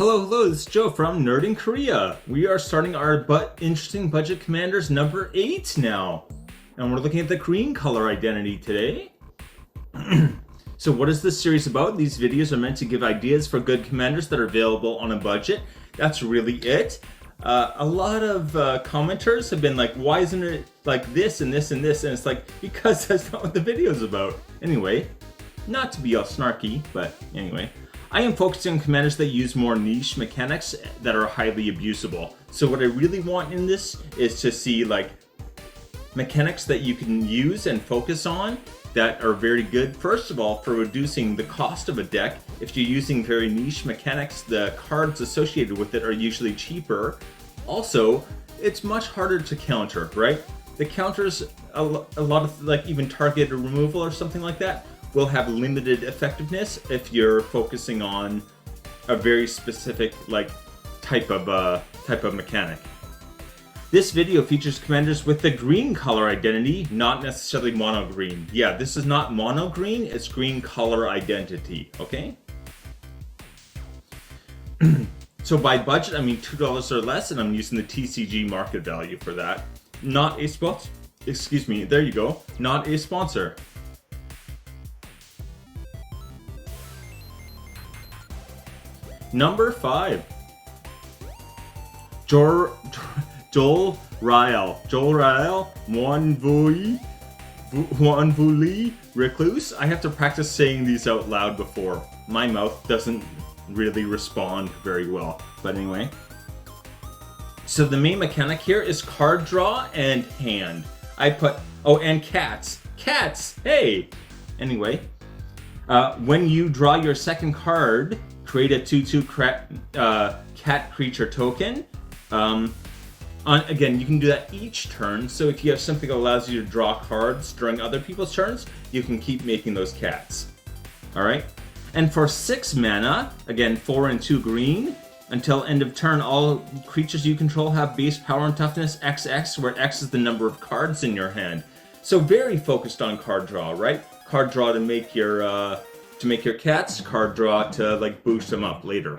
Hello, this is Joe from Nerd in Korea. We are starting our interesting budget commanders number 8 now. And we're looking at the green color identity today. So what is this series about? These videos are meant to give ideas for good commanders that are available on a budget. That's really it. A lot of commenters have been like, why isn't it like this and this and this? And it's like, because that's not what the video is about. Anyway, not to be all snarky, but anyway. I am focusing on commanders that use more niche mechanics that are highly abusable. So what I really want in this is to see like mechanics that you can use and focus on that are very good. First of all, for reducing the cost of a deck. If you're using very niche mechanics, the cards associated with it are usually cheaper. Also, it's much harder to counter, right? The counters, a lot of like even targeted removal or something like that, will have limited effectiveness if you're focusing on a very specific like type of mechanic. This video features commanders with the green color identity, not necessarily mono green. Yeah, this is not mono green, it's green color identity, okay? So by budget, I mean $2 or less, and I'm using the TCG market value for that. Not a sponsor. Excuse me, there you go. Not a sponsor. Number 5. Joel Ryle, Juan Vuli Recluse. I have to practice saying these out loud before. My mouth doesn't really respond very well. But anyway. So the main mechanic here is card draw and hand. And cats. Cats! Hey! Anyway. When you draw your second card, create a 2/2 cat creature token. Again, you can do that each turn, so if you have something that allows you to draw cards during other people's turns, you can keep making those cats. Alright? And for 6 mana, again 4 and 2 green, until end of turn, all creatures you control have base power and toughness XX, where X is the number of cards in your hand. So very focused on card draw, right? Card draw to make your cats, card draw to like boost them up later.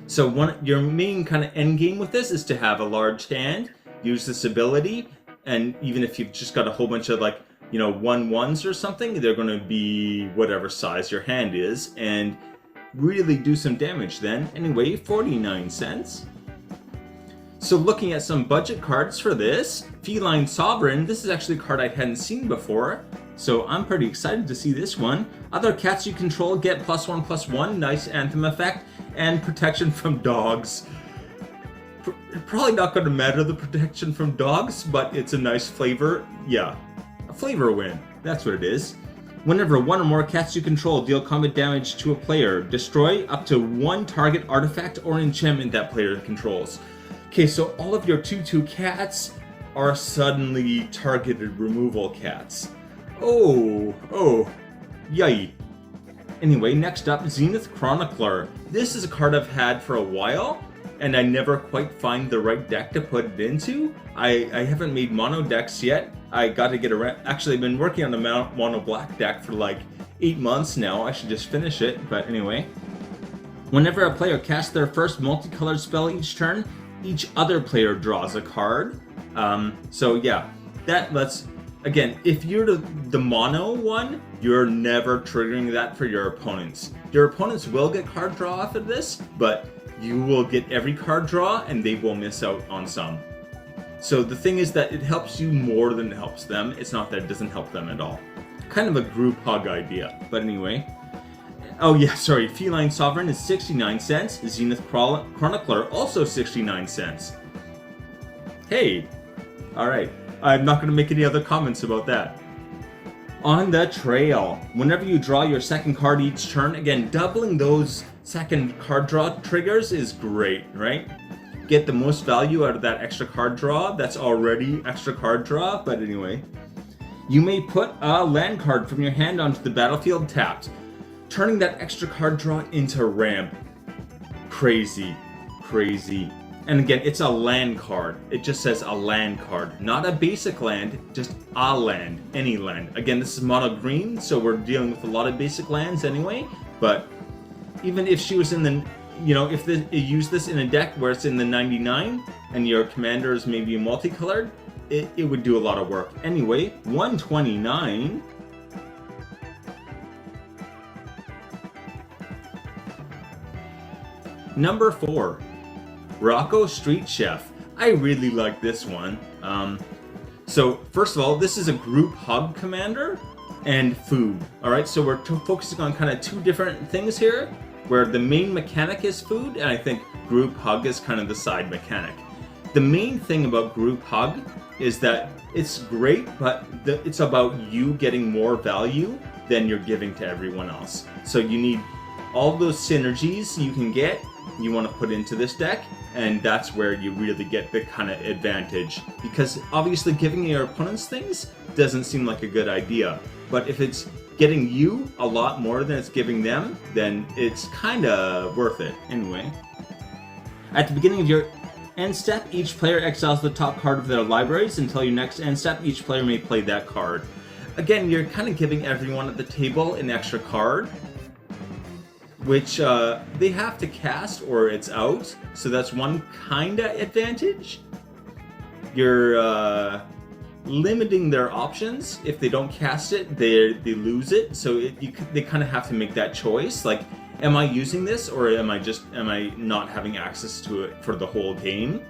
So your main kind of end game with this is to have a large hand, use this ability, and even if you've just got a whole bunch of like, 1/1s or something, they're going to be whatever size your hand is, and really do some damage then. Anyway, 49 cents. So looking at some budget cards for this, Feline Sovereign, this is actually a card I hadn't seen before. So I'm pretty excited to see this one. Other cats you control get +1/+1, nice anthem effect, and protection from dogs. Probably not going to matter the protection from dogs, but it's a nice flavor. Yeah, a flavor win. That's what it is. Whenever one or more cats you control deal combat damage to a player, destroy up to 1 target artifact or enchantment that player controls. Okay, so all of your 2/2 cats are suddenly targeted removal cats. Oh, yay. Anyway, next up, Zenith Chronicler. This is a card I've had for a while, and I never quite find the right deck to put it into. I haven't made mono decks yet. I got to get around. Actually, I've been working on a mono black deck for like 8 months now. I should just finish it, but anyway. Whenever a player casts their first multicolored spell each turn, each other player draws a card. So yeah, again, if you're the mono one, you're never triggering that for your opponents. Your opponents will get card draw off of this, but you will get every card draw and they will miss out on some. So the thing is that it helps you more than it helps them. It's not that it doesn't help them at all. Kind of a group hug idea. But anyway. Oh yeah, sorry. Feline Sovereign is 69 cents. Zenith Chronicler also 69 cents. Hey. Alright. I'm not going to make any other comments about that. On the trail. Whenever you draw your second card each turn, again, doubling those second card draw triggers is great, right? Get the most value out of that extra card draw. That's already extra card draw, but anyway. You may put a land card from your hand onto the battlefield tapped, turning that extra card draw into ramp. Crazy. And again, it's a land card. It just says a land card. Not a basic land, just a land. Any land. Again, this is mono green, so we're dealing with a lot of basic lands anyway. But even if she was in the you know, if you use this in a deck where it's in the 99 and your commander is maybe multicolored, it would do a lot of work. Anyway, 129. Number 4, Rocco Street Chef. I really like this one. So first of all, this is a group hug commander and food. All right, so we're focusing on kind of two different things here, where the main mechanic is food, and I think group hug is kind of the side mechanic. The main thing about group hug is that it's great, but it's about you getting more value than you're giving to everyone else. So you need all those synergies you can get, you want to put into this deck, and that's where you really get the kind of advantage. Because obviously giving your opponents things doesn't seem like a good idea, but if it's getting you a lot more than it's giving them, then it's kind of worth it. Anyway, at the beginning of your end step, each player exiles the top card of their libraries. Until your next end step, each player may play that card. Again, you're kind of giving everyone at the table an extra card, which they have to cast or it's out, so that's one kind of advantage. You're limiting their options. If they don't cast it, they lose it, so they kind of have to make that choice, like, am I using this, or am I not having access to it for the whole game?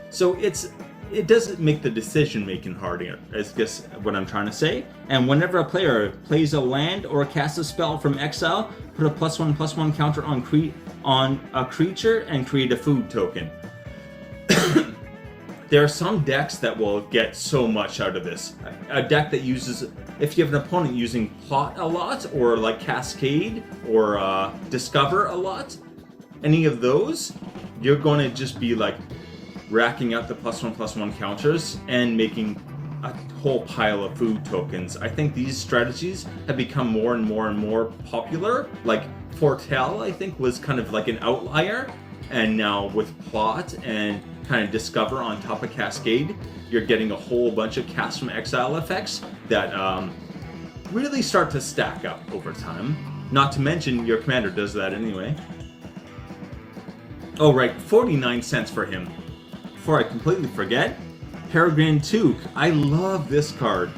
So it doesn't make the decision making harder, is guess what I'm trying to say. And whenever a player plays a land or casts a spell from exile, put a +1/+1 counter on a creature and create a food token. There are some decks that will get so much out of this. A deck that uses, if you have an opponent using Plot a lot, or like Cascade, or Discover a lot, any of those, you're going to just be like racking up the +1/+1 counters and making a whole pile of food tokens. I think these strategies have become more and more and more popular. Like Foretell, I think, was kind of like an outlier, and now with Plot and kind of Discover on top of Cascade, you're getting a whole bunch of cast from exile effects that really start to stack up over time. Not to mention your commander does that anyway. Oh right, 49 cents for him. Before I completely forget, Peregrine Toque. I love this card.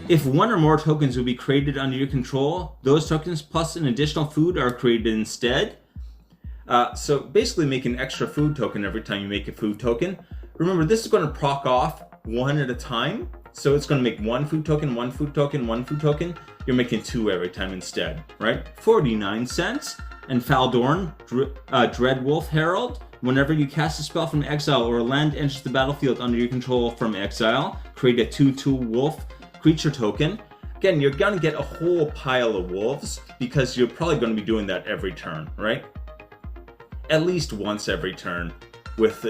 If one or more tokens will be created under your control, those tokens plus an additional food are created instead. So basically make an extra food token every time you make a food token. Remember, this is going to proc off one at a time. So it's going to make one food token, one food token, one food token. You're making two every time instead, right? 49 cents. And Faldorn, Dreadwolf Herald. Whenever you cast a spell from exile or a land enters the battlefield under your control from exile, create a 2/2 wolf creature token. Again, you're going to get a whole pile of wolves because you're probably going to be doing that every turn, right? At least once every turn with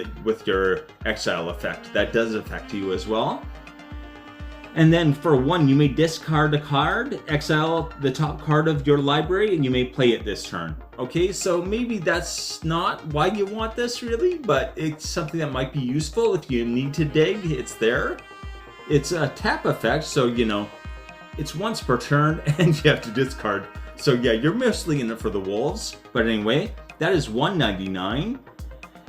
your exile effect. That does affect you as well. And then for one, you may discard a card, exile the top card of your library, and you may play it this turn. Okay, so maybe that's not why you want this really, but it's something that might be useful if you need to dig, it's there. It's a tap effect, so you know, it's once per turn and you have to discard. So yeah, you're mostly in it for the wolves, but anyway, that is $1.99.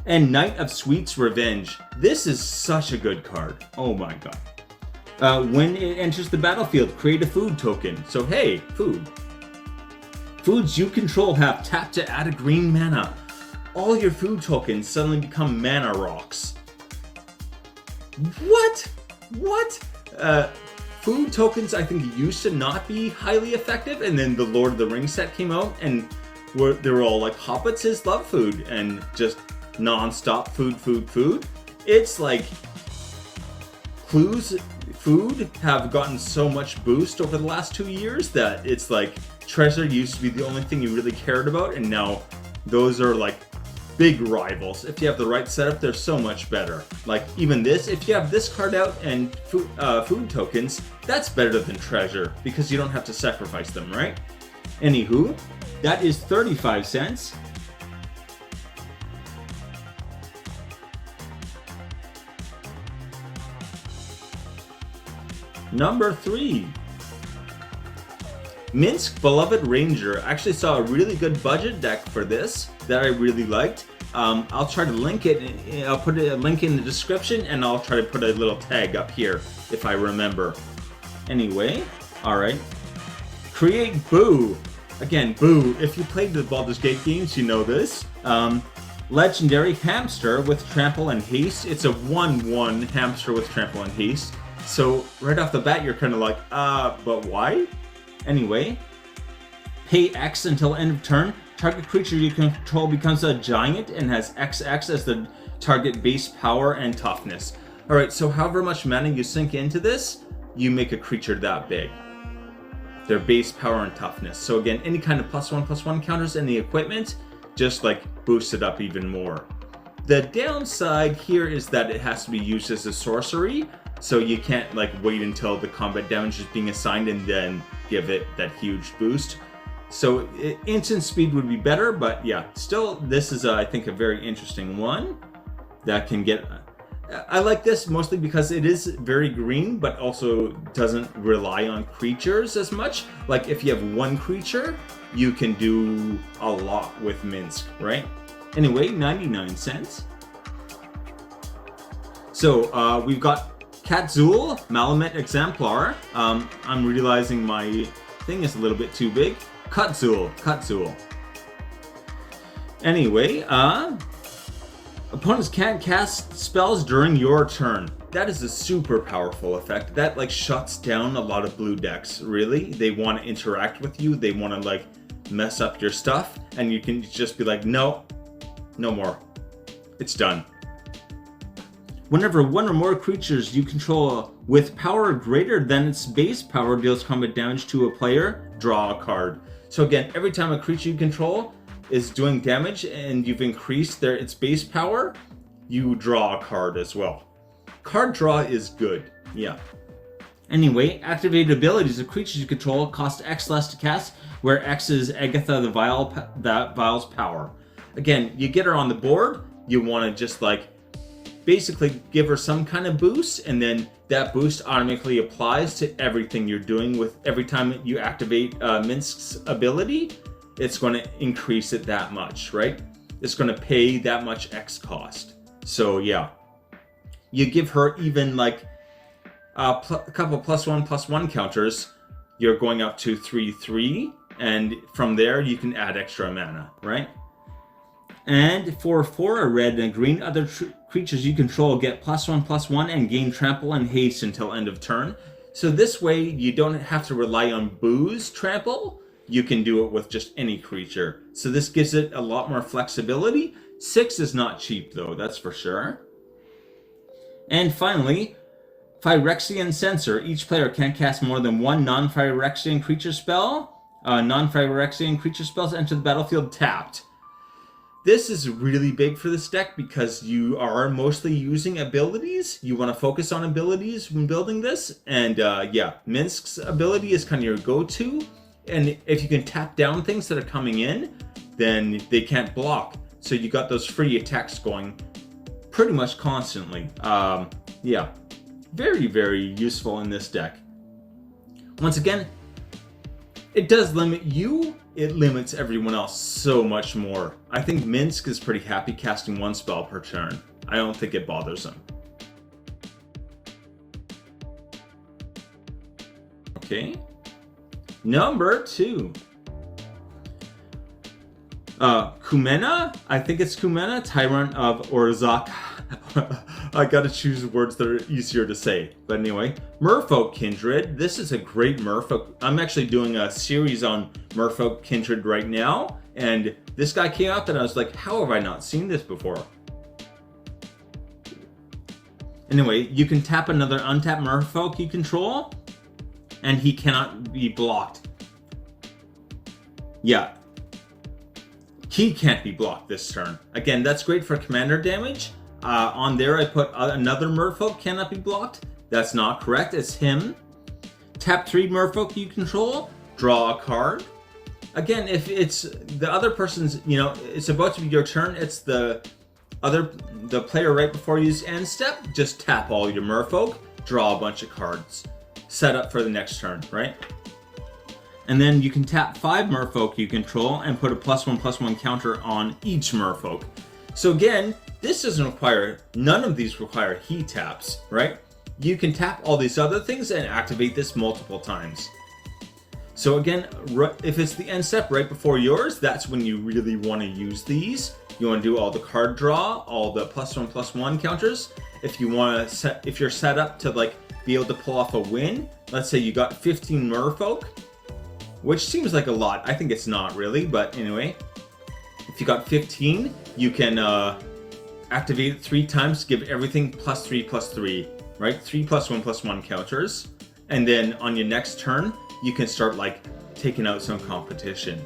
And Knight of Sweet's Revenge. This is such a good card. Oh my god. When it enters the battlefield, create a food token. So hey, food. Foods you control have tap to add a green mana. All your food tokens suddenly become mana rocks. What? What? Food tokens I think used to not be highly effective, and then the Lord of the Rings set came out, and they were all like, Hobbits love food, and just non-stop food. It's like Clues food have gotten so much boost over the last 2 years that it's like treasure used to be the only thing you really cared about, and now those are like big rivals. If you have the right setup, they're so much better. Like even this, if you have this card out and food tokens, that's better than treasure because you don't have to sacrifice them, right? Anywho, that is 35 cents. Number 3. Minsk Beloved Ranger. I actually saw a really good budget deck for this that I really liked. I'll try to link it. I'll put a link in the description, and I'll try to put a little tag up here if I remember. Anyway, alright. Create Boo. Again, Boo. If you played the Baldur's Gate games, you know this. Legendary Hamster with Trample and Haste. It's a 1/1 hamster with Trample and Haste. So right off the bat, you're kind of like, but why? Anyway, pay X until end of turn. Target creature you control becomes a giant and has XX as the target base power and toughness. Alright, so however much mana you sink into this, you make a creature that big. Their base power and toughness. So again, any kind of +1/+1 counters in the equipment, just like boost it up even more. The downside here is that it has to be used as a sorcery, so you can't like wait until the combat damage is being assigned and then give it that huge boost. So instant speed would be better, but yeah, still this is I think a very interesting one that can get. I like this mostly because it is very green, but also doesn't rely on creatures as much. Like if you have one creature, you can do a lot with Minsk, right? Anyway, 99 cents. So we've got Katzul, Malamet Exemplar. I'm realizing my thing is a little bit too big. Katzul. Anyway, opponents can't cast spells during your turn. That is a super powerful effect. That like shuts down a lot of blue decks, really. They want to interact with you. They want to like mess up your stuff. And you can just be like, no more. It's done. Whenever one or more creatures you control with power greater than its base power deals combat damage to a player, draw a card. So again, every time a creature you control is doing damage and you've increased its base power, you draw a card as well. Card draw is good, yeah. Anyway, activated abilities of creatures you control cost X less to cast, where X is Agatha the Vile's power. Again, you get her on the board, you want to just like basically give her some kind of boost, and then that boost automatically applies to everything you're doing. With every time you activate Minsk's ability, it's going to increase it that much, right? It's going to pay that much X cost. So yeah, you give her even like a couple +1/+1 counters, you're going up to 3/3, and from there you can add extra mana, right? And for a red and a green, other creatures you control get +1/+1 and gain trample and haste until end of turn. So this way you don't have to rely on Boo's trample. You can do it with just any creature. So this gives it a lot more flexibility. 6 is not cheap though, that's for sure. And finally, Phyrexian Censor. Each player can't cast more than one non-Phyrexian creature spell. Non-Phyrexian creature spells enter the battlefield tapped. This is really big for this deck because you are mostly using abilities. You want to focus on abilities when building this. And yeah, Minsk's ability is kind of your go-to. And if you can tap down things that are coming in, then they can't block. So you got those free attacks going pretty much constantly. Yeah, very, very useful in this deck. Once again, it does limit you. It limits everyone else so much more. I think Minsk is pretty happy casting one spell per turn. I don't think it bothers him. Okay. Number 2. Kumena? I think it's Kumena, Tyrant of Orzhok. I gotta choose words that are easier to say. But anyway, Merfolk Kindred. This is a great Merfolk. I'm actually doing a series on Merfolk Kindred right now. And this guy came up and I was like, how have I not seen this before? Anyway, you can tap another untapped Merfolk you control, and he cannot be blocked. Yeah. He can't be blocked this turn. Again, that's great for commander damage. On there I put another Merfolk cannot be blocked. That's not correct, it's him. Tap 3 Merfolk you control, draw a card. Again, if it's the other person's, it's about to be your turn, it's the player right before you use end step, just tap all your Merfolk, draw a bunch of cards. Set up for the next turn, right? And then you can tap 5 merfolk you control and put a +1/+1 counter on each merfolk. So again, this doesn't require, none of these require heat taps, right? You can tap all these other things and activate this multiple times. So again, if it's the end step right before yours, that's when you really want to use these. You want to do all the card draw, all the +1/+1 counters. If you want to if you're set up to like be able to pull off a win, let's say you got 15 merfolk, which seems like a lot. I think it's not really, but anyway, if you got 15, you can activate it 3 times, give everything +3/+3, right? 3 +1/+1 counters, and then on your next turn, you can start like taking out some competition.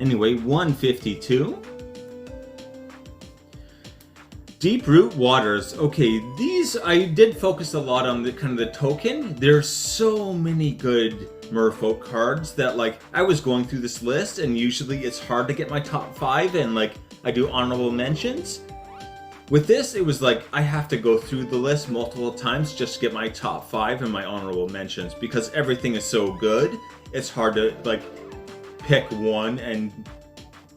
Anyway, 152. Deep Root Waters. Okay, these I did focus a lot on the kind of the token. There's so many good merfolk cards that like I was going through this list, and usually it's hard to get my top 5 and like I do honorable mentions. With this, it was like I have to go through the list multiple times just to get my top 5 and my honorable mentions because everything is so good. It's hard to like pick one and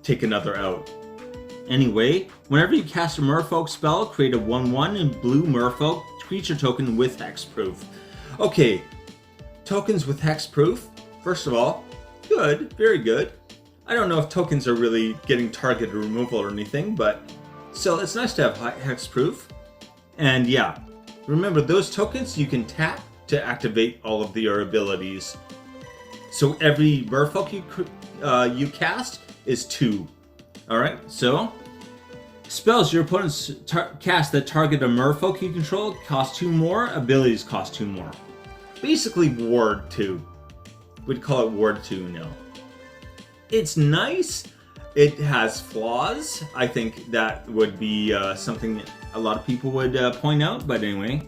take another out. Anyway, whenever you cast a merfolk spell, create a 1/1 in blue merfolk creature token with hexproof. Okay, tokens with hexproof, first of all, good, very good. I don't know if tokens are really getting targeted removal or anything, but still, it's nice to have hexproof. And yeah, remember those tokens you can tap to activate all of your abilities. So every merfolk you cast is 2. Alright, so spells your opponents cast that target a merfolk you control cost 2 more, abilities cost 2 more. Basically Ward 2. We'd call it Ward 2 now. It's nice. It has flaws. I think that would be something that a lot of people would point out, but anyway.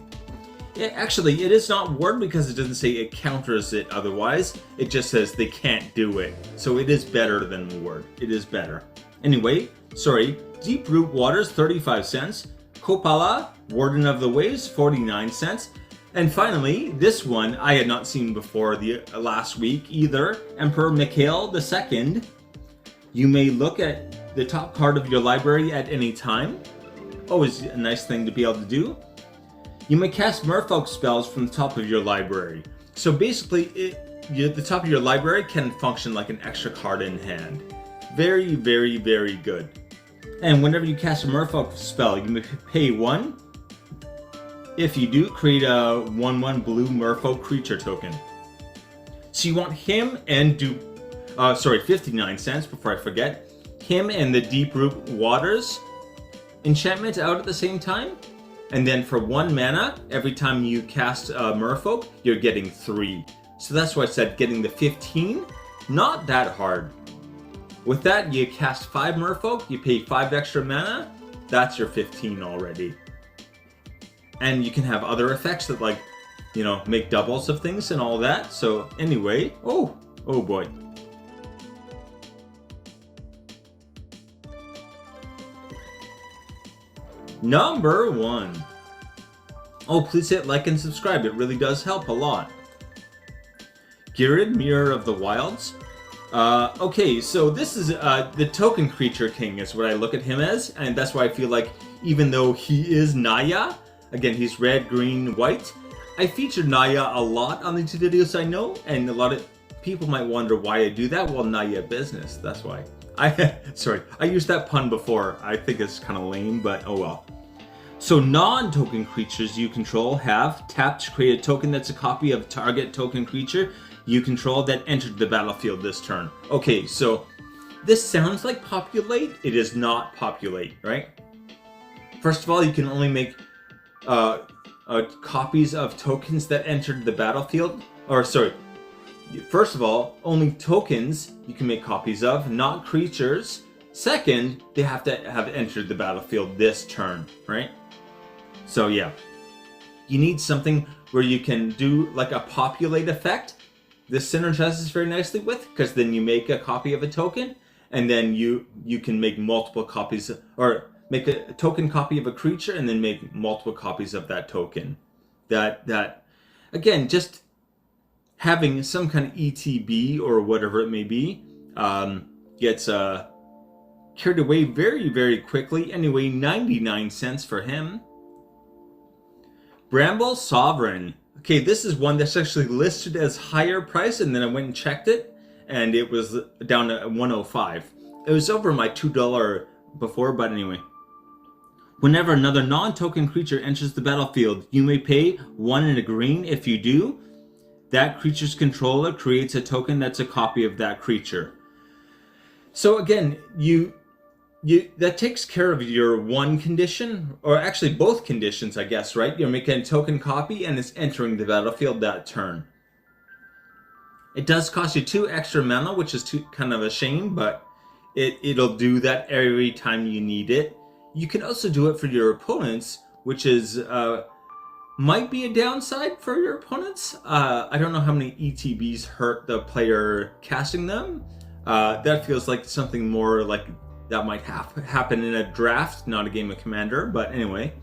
Actually, it is not Ward because it doesn't say it counters it otherwise. It just says they can't do it. So it is better than Ward. It is better. Anyway, sorry, Deep Root Waters, 35 cents. Kopala, Warden of the Waves, 49 cents. And finally, this one I had not seen before the last week either. Emperor Mikhail II. You may look at the top card of your library at any time. Always a nice thing to be able to do. You may cast merfolk spells from the top of your library. So basically, the top of your library can function like an extra card in hand. Very, very, very good. And whenever you cast a merfolk spell, you may pay 1. If you do, create a 1/1 blue merfolk creature token. So you want him and do, 59 cents before I forget. Him and the Deep Root Waters enchantment out at the same time. And then for 1 mana, every time you cast a merfolk, you're getting 3. So that's why I said getting the 15, not that hard. With that, you cast 5 merfolk, you pay 5 extra mana, that's your 15 already. And you can have other effects that like, you know, make doubles of things and all that. So anyway, oh boy. Number 1. Oh, please hit like and subscribe, it really does help a lot. Girid, Mirror of the Wilds. Okay, so this is the token creature king is what I look at him as, and that's why I feel like even though he is Naya, again he's red, green, white, I featured Naya a lot on the 2 videos I know, and a lot of people might wonder why I do that. Well, Naya business, that's why. I used that pun before. I think it's kind of lame, but oh well. So non-token creatures you control have tapped to create a token that's a copy of target token creature you control that entered the battlefield this turn. Okay, so this sounds like populate. It is not populate, right? First of all, you can only make copies of tokens that entered the battlefield. Or sorry, first of all, only tokens you can make copies of, not creatures. Second, they have to have entered the battlefield this turn, right? So yeah, you need something where you can do like a populate effect. This synergizes very nicely with, because then you make a copy of a token, and then you can make multiple copies, or make a token copy of a creature, and then make multiple copies of that token. That again, just having some kind of ETB or whatever it may be gets carried away very, very quickly. Anyway, 99 cents for him. Bramble Sovereign. Okay, this is one that's actually listed as higher price, and then I went and checked it, and it was down to 105. It was over my $2 before, but anyway. Whenever another non-token creature enters the battlefield, you may pay 1 and a green. If you do, that creature's controller creates a token that's a copy of that creature. So again, that takes care of your one condition, or actually both conditions, I guess, right? You're making a token copy and it's entering the battlefield that turn. It does cost you 2 extra mana, which is kind of a shame, but it'll do that every time you need it. You can also do it for your opponents, which is might be a downside for your opponents. I don't know how many ETBs hurt the player casting them. That feels like something more like that might happen in a draft, not a game of Commander. But anyway,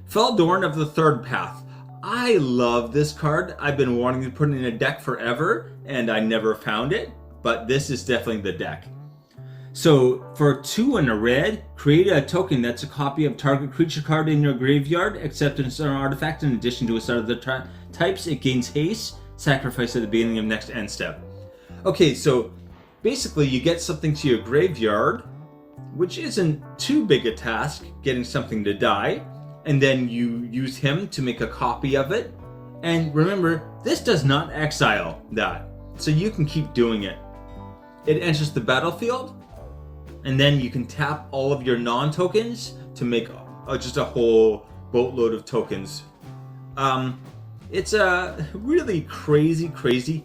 Feldorn of the Third Path. I love this card. I've been wanting to put it in a deck forever, and I never found it. But this is definitely the deck. So for 2 and a red, create a token that's a copy of target creature card in your graveyard, except it's an artifact in addition to a set of the types. It gains haste, sacrifice at the beginning of next end step. Okay, so basically you get something to your graveyard, which isn't too big a task, getting something to die, and then you use him to make a copy of it. And remember, this does not exile that, so you can keep doing it. It enters the battlefield, and then you can tap all of your non-tokens to make just a whole boatload of tokens. It's a really crazy.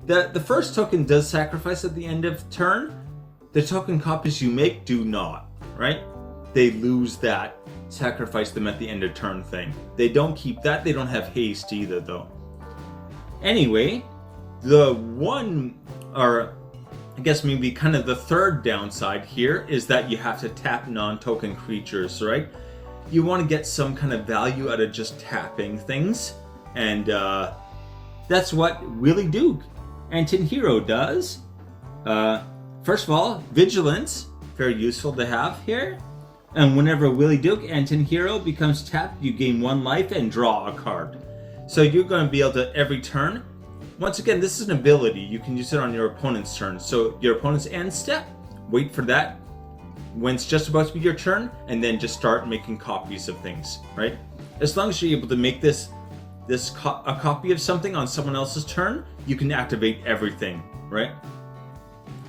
The first token does sacrifice at the end of turn. The token copies you make do not, right? They lose that sacrifice them at the end of turn thing. They don't keep that. They don't have haste either, though. Anyway, the one, or I guess maybe kind of the third downside here is that you have to tap non-token creatures, right? You want to get some kind of value out of just tapping things, and that's what Willie Duke Antin-Hero does. First of all, Vigilance, very useful to have here. And whenever Willie Duke Antin-Hero becomes tapped, you gain 1 life and draw a card. So you're going to be able to, every turn, once again, this is an ability. You can use it on your opponent's turn. So your opponent's end step, wait for that when it's just about to be your turn, and then just start making copies of things, right? As long as you're able to make a copy of something on someone else's turn, you can activate everything, right?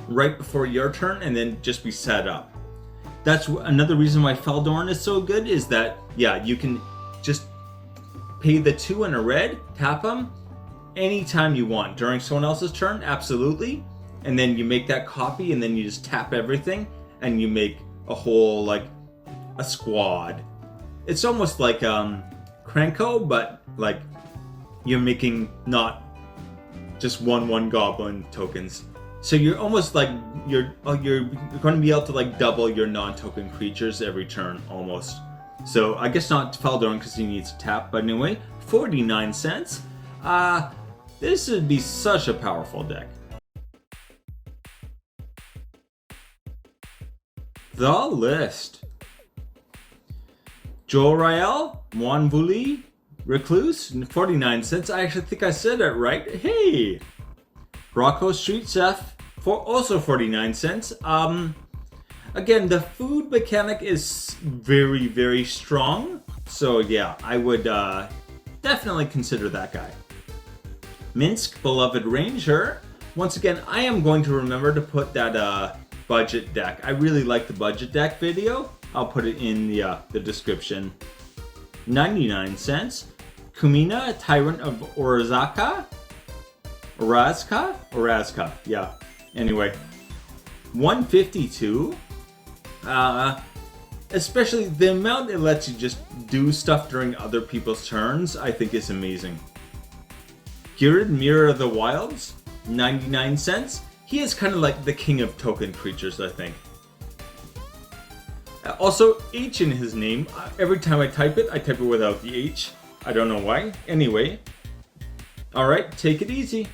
Right before your turn, and then just be set up. That's another reason why Feldorn is so good, is that, yeah, you can just pay the 2 and a red, tap them, anytime you want during someone else's turn, absolutely, and then you make that copy, and then you just tap everything and you make a whole, like, a squad. It's almost like Krenko, but like you're making not just one goblin tokens. So you're almost like you're going to be able to like double your non-token creatures every turn almost. So I guess not Feldorn because he needs to tap, but anyway, 49 cents. This would be such a powerful deck. The list. Jor-El, Wanvuli, Recluse, 49 cents. I actually think I said it right. Hey! Rocco Street Chef, for also 49 cents. Again, the food mechanic is very, very strong. So yeah, I would definitely consider that guy. Minsk, Beloved Ranger. Once again, I am going to remember to put that budget deck. I really like the budget deck video. I'll put it in the description. 99 cents. Kumina, Tyrant of Orazka, yeah. Anyway, 152. Especially the amount it lets you just do stuff during other people's turns, I think is amazing. Ghirid, Mirror of the Wilds, 99 cents. He is kind of like the king of token creatures, I think. Also, H in his name. Every time I type it without the H. I don't know why. Anyway, Alright, take it easy.